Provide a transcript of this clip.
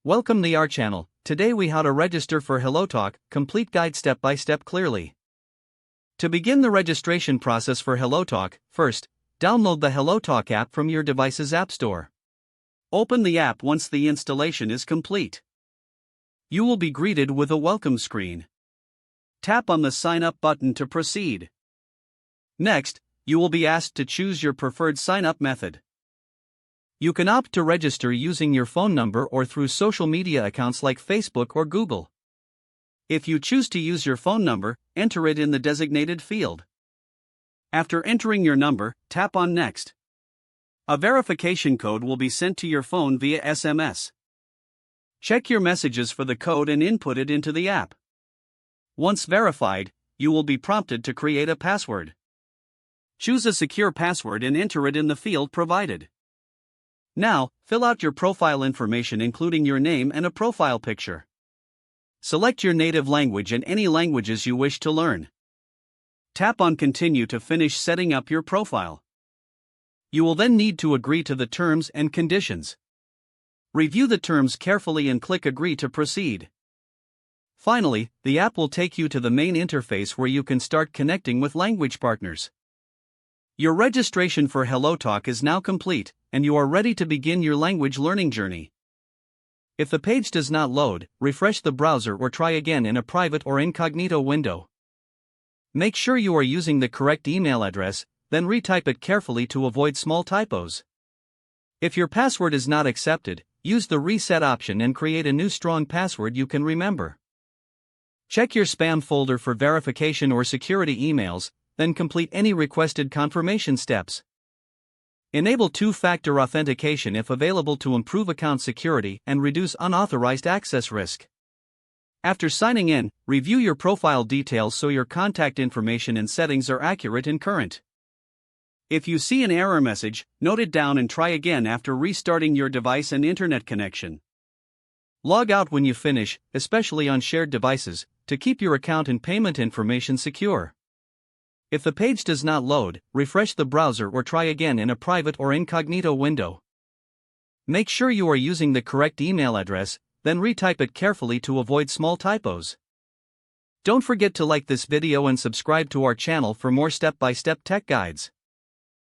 Welcome to our channel. Today we how to register for HelloTalk, complete guide step by step clearly. To begin the registration process for HelloTalk, first, download the HelloTalk app from your device's app store. Open the app once the installation is complete. You will be greeted with a welcome screen. Tap on the sign up button to proceed. Next, you will be asked to choose your preferred sign up method. You can opt to register using your phone number or through social media accounts like Facebook or Google. If you choose to use your phone number, enter it in the designated field. After entering your number, tap on Next. A verification code will be sent to your phone via SMS. Check your messages for the code and input it into the app. Once verified, you will be prompted to create a password. Choose a secure password and enter it in the field provided. Now, fill out your profile information including your name and a profile picture. Select your native language and any languages you wish to learn. Tap on Continue to finish setting up your profile. You will then need to agree to the terms and conditions. Review the terms carefully and click Agree to proceed. Finally, the app will take you to the main interface where you can start connecting with language partners. Your registration for HelloTalk is now complete, and you are ready to begin your language learning journey. If the page does not load, refresh the browser or try again in a private or incognito window. Make sure you are using the correct email address, then retype it carefully to avoid small typos. If your password is not accepted, use the reset option and create a new strong password you can remember. Check your spam folder for verification or security emails, then complete any requested confirmation steps. Enable two-factor authentication if available to improve account security and reduce unauthorized access risk. After signing in, review your profile details so your contact information and settings are accurate and current. If you see an error message, note it down and try again after restarting your device and internet connection. Log out when you finish, especially on shared devices, to keep your account and payment information secure. If the page does not load, refresh the browser or try again in a private or incognito window. Make sure you are using the correct email address, then retype it carefully to avoid small typos. Don't forget to like this video and subscribe to our channel for more step-by-step tech guides.